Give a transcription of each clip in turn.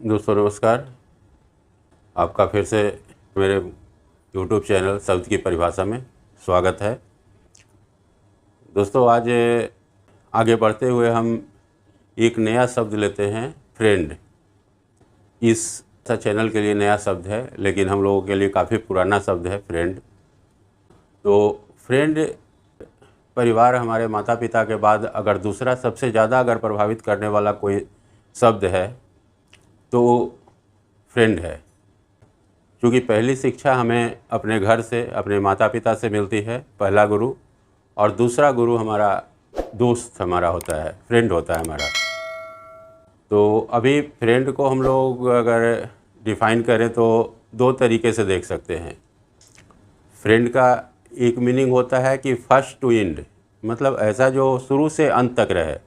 दोस्तों नमस्कार। आपका फिर से मेरे YouTube चैनल शब्द की परिभाषा में स्वागत है। दोस्तों आज आगे बढ़ते हुए हम एक नया शब्द लेते हैं, फ्रेंड। इस चैनल के लिए नया शब्द है, लेकिन हम लोगों के लिए काफ़ी पुराना शब्द है फ्रेंड। तो फ्रेंड परिवार, हमारे माता पिता के बाद अगर दूसरा सबसे ज़्यादा अगर प्रभावित करने वाला कोई शब्द है तो फ्रेंड है। क्योंकि पहली शिक्षा हमें अपने घर से, अपने माता पिता से मिलती है, पहला गुरु, और दूसरा गुरु हमारा दोस्त हमारा होता है, फ्रेंड होता है हमारा। तो अभी फ्रेंड को हम लोग अगर डिफ़ाइन करें तो दो तरीके से देख सकते हैं। फ्रेंड का एक मीनिंग होता है कि फर्स्ट टू एंड, मतलब ऐसा जो शुरू से अंत तक रहे,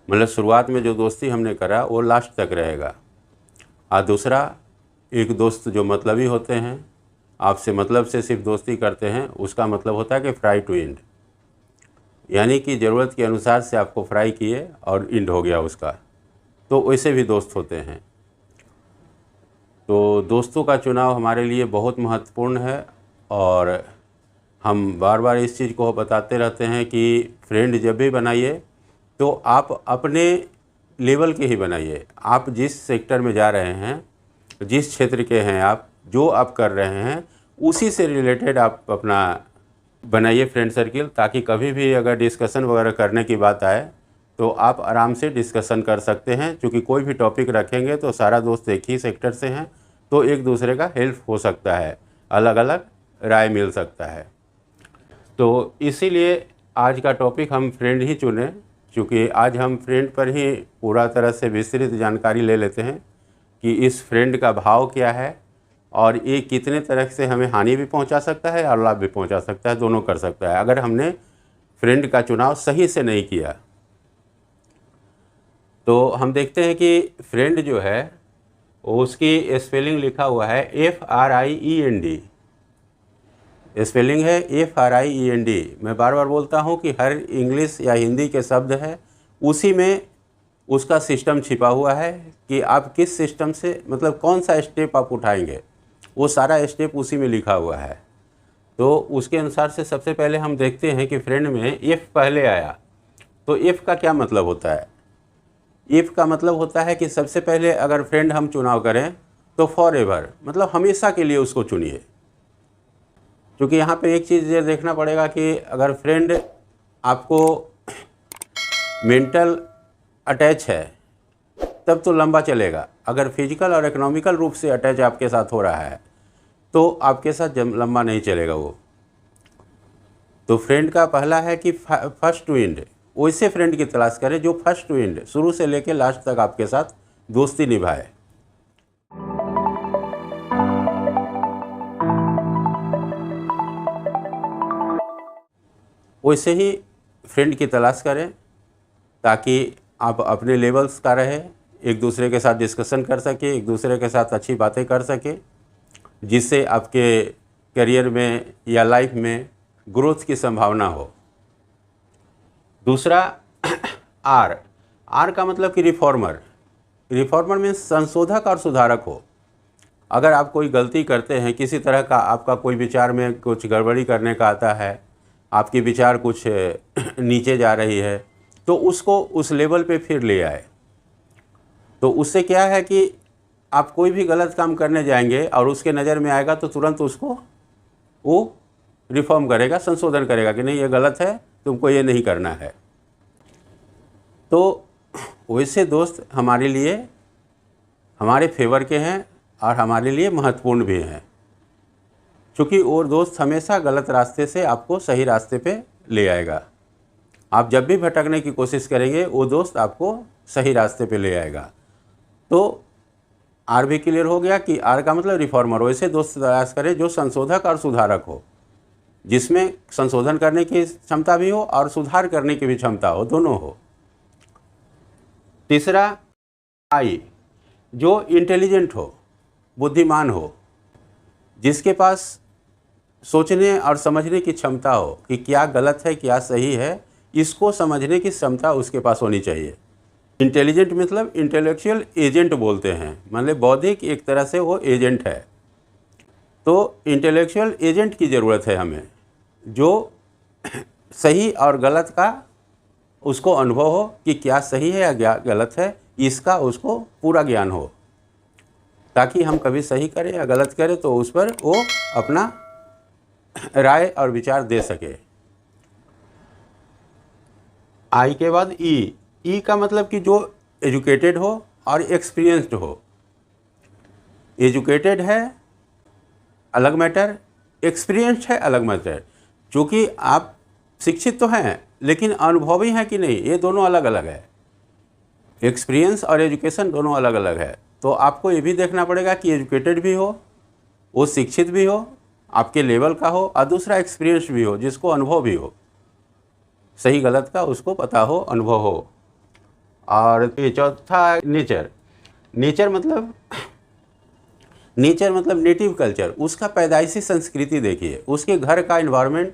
मतलब शुरुआत में जो दोस्ती हमने करा वो लास्ट तक रहेगा। और दूसरा एक दोस्त जो मतलबी होते हैं, आपसे मतलब से सिर्फ दोस्ती करते हैं, उसका मतलब होता है कि फ्राई टू एंड, यानी कि ज़रूरत के अनुसार से आपको फ्राई किए और एंड हो गया उसका। तो वैसे भी दोस्त होते हैं। तो दोस्तों का चुनाव हमारे लिए बहुत महत्वपूर्ण है, और हम बार बार इस चीज़ को बताते रहते हैं कि फ्रेंड जब भी बनाइए तो आप अपने लेवल के ही बनाइए। आप जिस सेक्टर में जा रहे हैं, जिस क्षेत्र के हैं, आप जो आप कर रहे हैं, उसी से रिलेटेड आप अपना बनाइए फ्रेंड सर्किल, ताकि कभी भी अगर डिस्कशन वगैरह करने की बात आए तो आप आराम से डिस्कशन कर सकते हैं। क्योंकि कोई भी टॉपिक रखेंगे तो सारा दोस्त एक ही सेक्टर से हैं, तो एक दूसरे का हेल्प हो सकता है, अलग अलग राय मिल सकता है। तो इसीलिए आज का टॉपिक हम फ्रेंड ही चुने, क्योंकि आज हम फ्रेंड पर ही पूरा तरह से विस्तृत जानकारी ले लेते हैं कि इस फ्रेंड का भाव क्या है, और ये कितने तरह से हमें हानि भी पहुंचा सकता है और लाभ भी पहुंचा सकता है, दोनों कर सकता है अगर हमने फ्रेंड का चुनाव सही से नहीं किया। तो हम देखते हैं कि फ्रेंड जो है उसकी स्पेलिंग लिखा हुआ है FRIEND, स्पेलिंग है FRIEND। मैं बार बार बोलता हूँ कि हर इंग्लिश या हिंदी के शब्द है, उसी में उसका सिस्टम छिपा हुआ है कि आप किस सिस्टम से, मतलब कौन सा स्टेप आप उठाएंगे, वो सारा स्टेप उसी में लिखा हुआ है। तो उसके अनुसार से सबसे पहले हम देखते हैं कि फ्रेंड में इफ़ पहले आया तो इफ़ का क्या मतलब होता है। इफ़ का मतलब होता है कि सबसे पहले अगर फ्रेंड हम चुनाव करें तो फॉर एवर, मतलब हमेशा के लिए उसको चुनिए। क्योंकि यहाँ पे एक चीज़ ये देखना पड़ेगा कि अगर फ्रेंड आपको मेंटल अटैच है तब तो लंबा चलेगा। अगर फिजिकल और इकोनॉमिकल रूप से अटैच आपके साथ हो रहा है तो आपके साथ लंबा नहीं चलेगा वो। तो फ्रेंड का पहला है कि फर्स्ट टू एंड, वैसे फ्रेंड की तलाश करें जो फर्स्ट टू एंड, शुरू से लेकर लास्ट तक आपके साथ दोस्ती निभाए। वैसे ही फ्रेंड की तलाश करें ताकि आप अपने लेवल्स का रहे, एक दूसरे के साथ डिस्कशन कर सके, एक दूसरे के साथ अच्छी बातें कर सके, जिससे आपके करियर में या लाइफ में ग्रोथ की संभावना हो। दूसरा आर का मतलब कि रिफॉर्मर। रिफॉर्मर मीन्स संशोधक और सुधारक हो। अगर आप कोई गलती करते हैं, किसी तरह का आपका कोई विचार में कुछ गड़बड़ी करने का आता है, आपकी विचार कुछ नीचे जा रही है, तो उसको उस लेवल पे फिर ले आए। तो उससे क्या है कि आप कोई भी गलत काम करने जाएंगे और उसके नज़र में आएगा तो तुरंत उसको वो रिफॉर्म करेगा, संशोधन करेगा कि नहीं ये गलत है, तुमको ये नहीं करना है। तो वैसे दोस्त हमारे लिए, हमारे फेवर के हैं और हमारे लिए महत्वपूर्ण भी हैं, क्योंकि वो दोस्त हमेशा गलत रास्ते से आपको सही रास्ते पे ले आएगा। आप जब भी भटकने की कोशिश करेंगे वो दोस्त आपको सही रास्ते पे ले आएगा। तो आर भी क्लियर हो गया कि आर का मतलब रिफॉर्मर। वैसे दोस्त तलाश करें जो संशोधक और सुधारक हो, जिसमें संशोधन करने की क्षमता भी हो और सुधार करने की भी क्षमता हो, दोनों हो। तीसरा आई, जो इंटेलिजेंट हो, बुद्धिमान हो, जिसके पास सोचने और समझने की क्षमता हो कि क्या गलत है क्या सही है, इसको समझने की क्षमता उसके पास होनी चाहिए। इंटेलिजेंट मतलब इंटेलेक्चुअल एजेंट बोलते हैं, मतलब बौद्धिक एक तरह से वो एजेंट है। तो इंटेलेक्चुअल एजेंट की ज़रूरत है हमें, जो सही और गलत का उसको अनुभव हो कि क्या सही है या क्या गलत है, इसका उसको पूरा ज्ञान हो, ताकि हम कभी सही करें या गलत करें तो उस पर वो अपना राय और विचार दे सके। आई के बाद ई का मतलब कि जो एजुकेटेड हो और एक्सपीरियंस्ड हो। एजुकेटेड है अलग मैटर, एक्सपीरियंस्ड है अलग मैटर। चूँकि आप शिक्षित तो हैं लेकिन अनुभवी हैं कि नहीं, ये दोनों अलग अलग है। एक्सपीरियंस और एजुकेशन दोनों अलग अलग है। तो आपको ये भी देखना पड़ेगा कि एजुकेटेड भी हो, वो शिक्षित भी हो, आपके लेवल का हो, और दूसरा एक्सपीरियंस भी हो, जिसको अनुभव भी हो, सही गलत का उसको पता हो, अनुभव हो। और ये चौथा नेचर। नेचर मतलब नेटिव कल्चर, उसका पैदाइशी संस्कृति देखिए, उसके घर का इन्वायरमेंट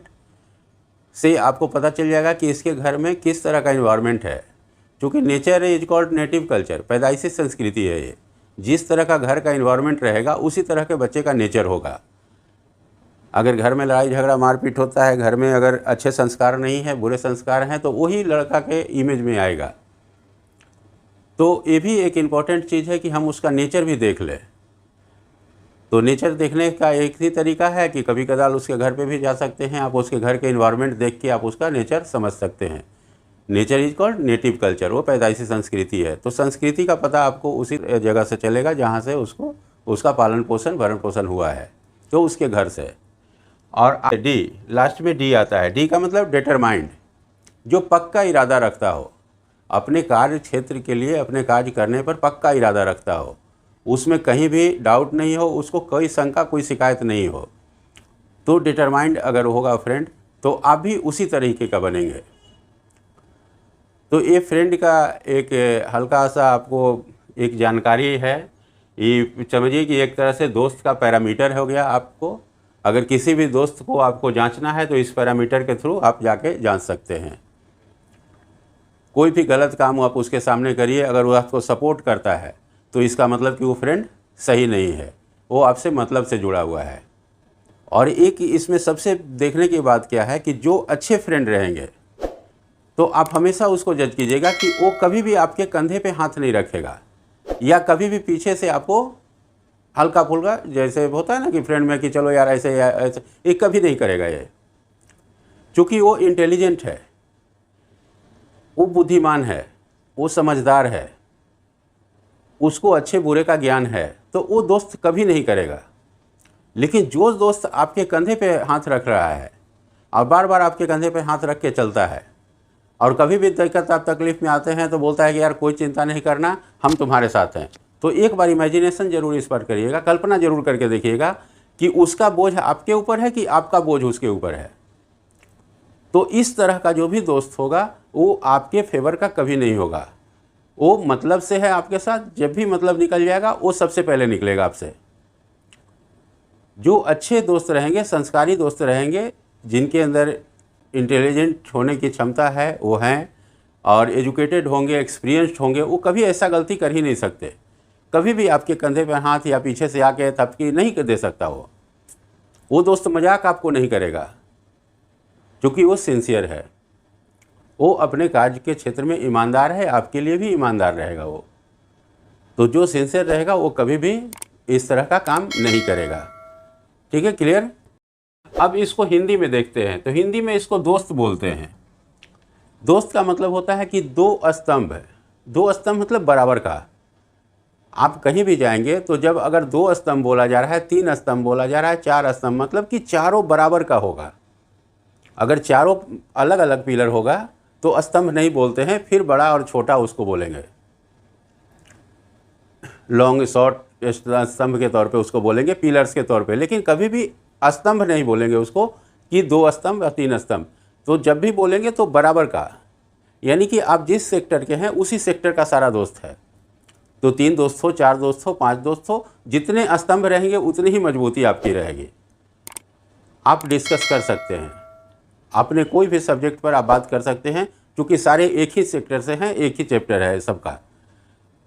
से आपको पता चल जाएगा कि इसके घर में किस तरह का इन्वायरमेंट है। क्योंकि nature is called native culture, पैदाइशी संस्कृति है ये। जिस तरह का घर का इन्वायरमेंट रहेगा उसी तरह के बच्चे का नेचर होगा। अगर घर में लड़ाई झगड़ा मारपीट होता है, घर में अगर अच्छे संस्कार नहीं है, बुरे संस्कार हैं, तो वही लड़का के इमेज में आएगा। तो ये भी एक इम्पॉर्टेंट चीज़ है कि हम उसका नेचर भी देख लें। तो नेचर देखने का एक ही तरीका है कि कभी कदाल उसके घर पे भी जा सकते हैं आप, उसके घर के इन्वायरमेंट देख के आप उसका नेचर समझ सकते हैं। Nature is called native culture, वो पैदाइशी संस्कृति है। तो संस्कृति का पता आपको उसी जगह से चलेगा जहाँ से उसको उसका पालन पोषण भरण पोषण हुआ है, तो उसके घर से। और डी, लास्ट में डी आता है। डी का मतलब डिटरमाइंड, जो पक्का इरादा रखता हो, अपने कार्य क्षेत्र के लिए अपने कार्य करने पर पक्का इरादा रखता हो, उसमें कहीं भी डाउट नहीं हो, उसको कोई शंका कोई शिकायत नहीं हो। तो डिटरमाइंड अगर होगा फ्रेंड, तो आप भी उसी तरीके का बनेंगे। तो ये फ्रेंड का एक हल्का सा आपको एक जानकारी है, ये समझिए कि एक तरह से दोस्त का पैरामीटर हो गया। आपको अगर किसी भी दोस्त को आपको जांचना है तो इस पैरामीटर के थ्रू आप जाके जांच सकते हैं। कोई भी गलत काम आप उसके सामने करिए, अगर वो आपको सपोर्ट करता है तो इसका मतलब कि वो फ्रेंड सही नहीं है, वो आपसे मतलब से जुड़ा हुआ है। और एक इसमें सबसे देखने की बात क्या है कि जो अच्छे फ्रेंड रहेंगे तो आप हमेशा उसको जज कीजिएगा कि वो कभी भी आपके कंधे पे हाथ नहीं रखेगा, या कभी भी पीछे से आपको हल्का फुल्का, जैसे होता है ना कि फ्रेंड में कि चलो यार ऐसे या ऐसे, ये कभी नहीं करेगा ये। चूँकि वो इंटेलिजेंट है, वो बुद्धिमान है, वो समझदार है, उसको अच्छे बुरे का ज्ञान है, तो वो दोस्त कभी नहीं करेगा। लेकिन जो दोस्त आपके कंधे पे हाथ रख रहा है और बार बार आपके कंधे पे हाथ रख के चलता है, और कभी भी दिक्कत आप तकलीफ़ में आते हैं तो बोलता है कि यार कोई चिंता नहीं करना, हम तुम्हारे साथ हैं, तो एक बार इमेजिनेशन जरूर इस पर करिएगा, कल्पना जरूर करके देखिएगा कि उसका बोझ आपके ऊपर है कि आपका बोझ उसके ऊपर है। तो इस तरह का जो भी दोस्त होगा वो आपके फेवर का कभी नहीं होगा। वो मतलब से है आपके साथ, जब भी मतलब निकल जाएगा वो सबसे पहले निकलेगा आपसे। जो अच्छे दोस्त रहेंगे, संस्कारी दोस्त रहेंगे, जिनके अंदर इंटेलिजेंट होने की क्षमता है वो हैं, और एजुकेटेड होंगे, एक्सपीरियंस्ड होंगे, वो कभी ऐसा गलती कर ही नहीं सकते। कभी भी आपके कंधे पर हाथ या पीछे से आके थपकी नहीं दे सकता। वो दोस्त मजाक आपको नहीं करेगा, क्योंकि वो सिंसियर है, वो अपने कार्य के क्षेत्र में ईमानदार है, आपके लिए भी ईमानदार रहेगा वो। तो जो सिंसियर रहेगा वो कभी भी इस तरह का काम नहीं करेगा। ठीक है, क्लियर। अब इसको हिंदी में देखते हैं, तो हिंदी में इसको दोस्त बोलते हैं। दोस्त का मतलब होता है कि दो स्तंभ है। दो स्तंभ मतलब बराबर का। आप कहीं भी जाएंगे तो जब अगर दो स्तंभ बोला जा रहा है, तीन स्तंभ बोला जा रहा है, चार स्तंभ, मतलब कि चारों बराबर का होगा। अगर चारों अलग अलग पिलर होगा तो स्तंभ नहीं बोलते हैं, फिर बड़ा और छोटा उसको बोलेंगे। लॉन्ग शॉर्ट स्तंभ के तौर पे उसको बोलेंगे, पिलर्स के तौर पे, लेकिन कभी भी स्तंभ नहीं बोलेंगे उसको कि दो स्तंभ या तीन स्तंभ। तो जब भी बोलेंगे तो बराबर का, यानी कि आप जिस सेक्टर के हैं उसी सेक्टर का सारा दोस्त है। तो तीन दोस्त हो, चार दोस्त हो, पांच दोस्त हो, जितने स्तंभ रहेंगे उतनी ही मजबूती आपकी रहेगी। आप डिस्कस कर सकते हैं, अपने कोई भी सब्जेक्ट पर आप बात कर सकते हैं, क्योंकि सारे एक ही सेक्टर से हैं, एक ही चैप्टर है सबका।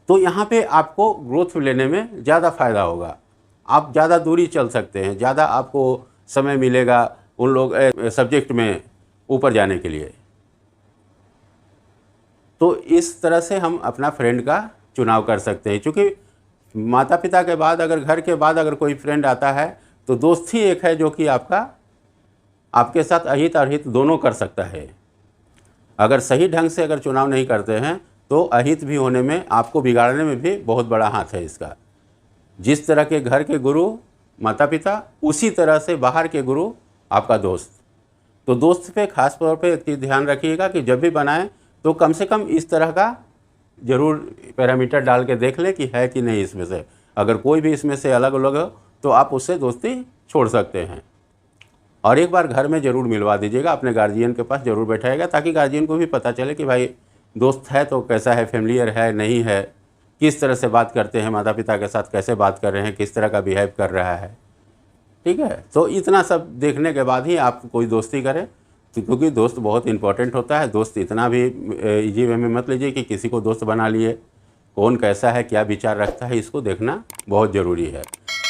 तो यहाँ पे आपको ग्रोथ लेने में ज़्यादा फ़ायदा होगा। आप ज़्यादा दूरी चल सकते हैं, ज़्यादा आपको समय मिलेगा उन लोग सब्जेक्ट में ऊपर जाने के लिए। तो इस तरह से हम अपना फ्रेंड का चुनाव कर सकते हैं, क्योंकि माता पिता के बाद अगर घर के बाद अगर कोई फ्रेंड आता है तो दोस्त ही एक है जो कि आपके साथ अहित और हित दोनों कर सकता है। अगर सही ढंग से अगर चुनाव नहीं करते हैं तो अहित भी होने में, आपको बिगाड़ने में भी बहुत बड़ा हाथ है इसका। जिस तरह के घर के गुरु माता पिता, उसी तरह से बाहर के गुरु आपका दोस्त। तो दोस्त पे खास तौर पे एक चीज़ ध्यान रखिएगा कि जब भी बनाएं तो कम से कम इस तरह का ज़रूर पैरामीटर डाल के देख लें कि है कि नहीं इसमें से। अगर कोई भी इसमें से अलग अलग हो तो आप उससे दोस्ती छोड़ सकते हैं। और एक बार घर में ज़रूर मिलवा दीजिएगा, अपने गार्जियन के पास ज़रूर बैठाएगा, ताकि गार्जियन को भी पता चले कि भाई दोस्त है तो कैसा है, फेमिलियर है नहीं है, किस तरह से बात करते हैं, माता पिता के साथ कैसे बात कर रहे हैं, किस तरह का बिहेव कर रहा है। ठीक है, तो इतना सब देखने के बाद ही आप कोई दोस्ती करें, क्योंकि दोस्त बहुत इंपॉर्टेंट होता है। दोस्त इतना भी इजी वे में मत लीजिए कि किसी को दोस्त बना लिए, कौन कैसा है, क्या विचार रखता है, इसको देखना बहुत ज़रूरी है।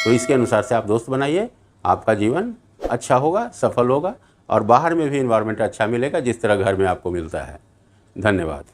तो इसके अनुसार से आप दोस्त बनाइए, आपका जीवन अच्छा होगा, सफल होगा, और बाहर में भी इन्वायरमेंट अच्छा मिलेगा जिस तरह घर में आपको मिलता है। धन्यवाद।